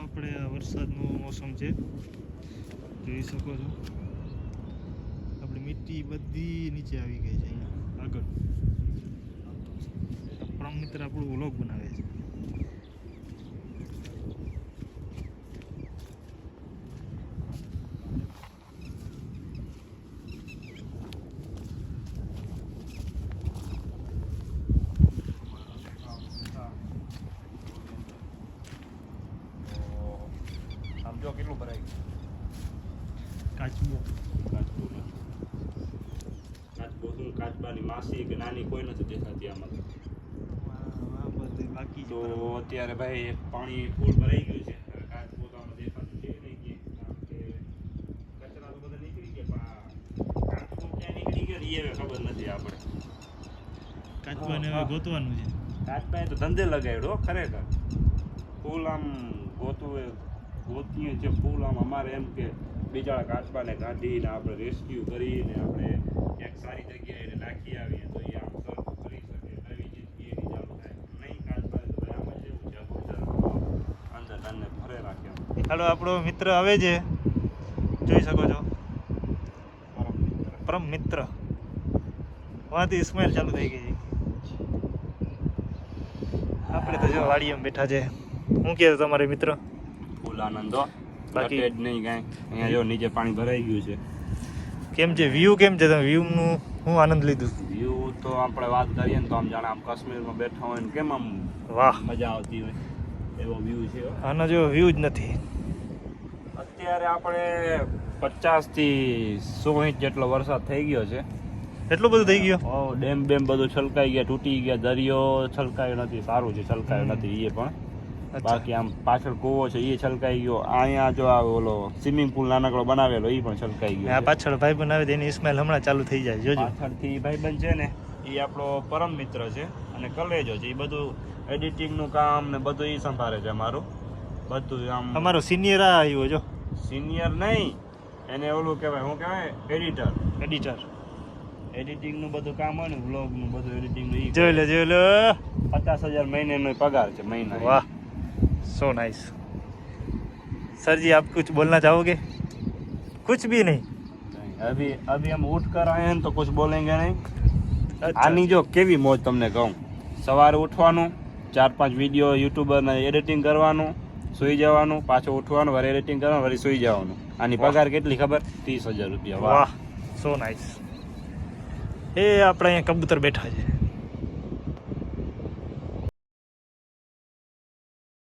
આપણે વરસાદનું મોસમ છે, જોઈ શકો છો. આપણી મીઠી બધી નીચે આવી ગઈ છે. અહીંયા આગળ પરમ મિત્ર આપણું વ્લોગ બનાવે છે. જો કેટલું ભરાય કાચબો શું કાચબાની માસી કે નાની કોઈ નથી દેખાતી આમાં. બાકી તો અત્યારે ભાઈ પાણી ફૂલ ભરાઈ ગયું છે. કાચબો તો આમાં દેખાતું છે નહીં, કારણ કે કચરા તો બધા નીકળી ગયા, કાચબો ક્યાં નીકળી ગયો એ ખબર નથી આપણે. કાચબાને હવે ગોતવાનું છે. કાચબાએ તો ધંધે લગાડ્યો ખરેખર. ફૂલ આમ ગોતીએ છે ફૂલ આમ. અમારે એમ કે બિચારા કાચબાને કાઢીને આપણે રેસ્ક્યુ કરીને આપણે એક સારી જગ્યાએ એને નાખી આવીએ તો એ આમ સર્વ કરી શકે, નવી જિંદગી એની ચાલુ થાય. નહીં કાચબાને તો આમ જ એવું છે, અંદર તને ફરે રાખે. હાલો, આપણો મિત્ર આવે છે, જોઈ શકો છો. પરમ મિત્ર વાંથી સ્મેલ ચાલુ થઈ ગઈ છે. આપણે તો જો વાડીએ બેઠા છે. શું કહે તમારે મિત્ર? ફૂલ આનંદો બાકી જ નહીં કાંઈ. અહીંયા જો નીચે પાણી ભરાઈ ગયું છે. કેમ છે વ્યૂ? કેમ છે? તમે વ્યૂનું હું આનંદ લીધું? વ્યૂ તો આપણે વાત કરીએ ને તો આમ જાણે આમ કાશ્મીરમાં બેઠા હોય ને કેમ આમ વાહ મજા આવતી હોય એવો વ્યૂ છે. આનો જો વ્યૂ જ નથી. અત્યારે આપણે 50 થી 100 ઇંચ જેટલો વરસાદ થઈ ગયો છે. એટલું બધું થઈ ગયો? ડેમ બધું છલકાઈ ગયા, તૂટી ગયા. દરિયો છલકાયો નથી, સારું છે છલકાયો નથી એ પણ. બાકી આમ પાછળ કૂવો છે એ છલકાઈ ગયો. અહીંયા જો આ ઓલો સ્વિમિંગ પુલ નાનકડો બનાવેલો એ પણ છલકાઈ ગયો. આ પાછળ ભાઈ બનાવે તેની સ્મેલ હમણાં ચાલુ થઈ જાય. જોજો પાછળથી ભાઈબંધ છે ને એ આપણો પરમ મિત્ર છે અને કલેજો છે. એ બધું એડિટિંગનું કામ ને બધું એ સંભાળે છે અમારું બધું. આમ અમારો સિનિયર આ આવ્યો જો. સિનિયર નહીં, એને ઓલું કહેવાય, શું કહેવાય, એડિટર. એડિટિંગનું બધું કામ હોય ને, વ્લોગનું બધું એડિટિંગનું. જોઈ લો 50,000 મહિનેનો પગાર છે મહિના. वाह, सो नाइस. सर जी, आप कुछ बोलना चाहोगे? कुछ भी नहीं. अभी हम उठ कर आए हैं तो कुछ बोलेंगे नहीं. अच्छा. આની જો કેવી મોજ તમને કહું. સવારે ઉઠવાનું, 4-5 વિડીયો યુટ્યુબરને એડિટિંગ કરવાનું, સુઈ જવાનું, પાછું ઉઠવાનું, વળી એડિટિંગ કરવાનું, વળી સુઈ જવાનું. આની પગાર કેટલી ખબર? 30,000 રૂપિયા. વાહ, સો નાઇસ. એ આપણે અહીંયા કબૂતર બેઠા છે.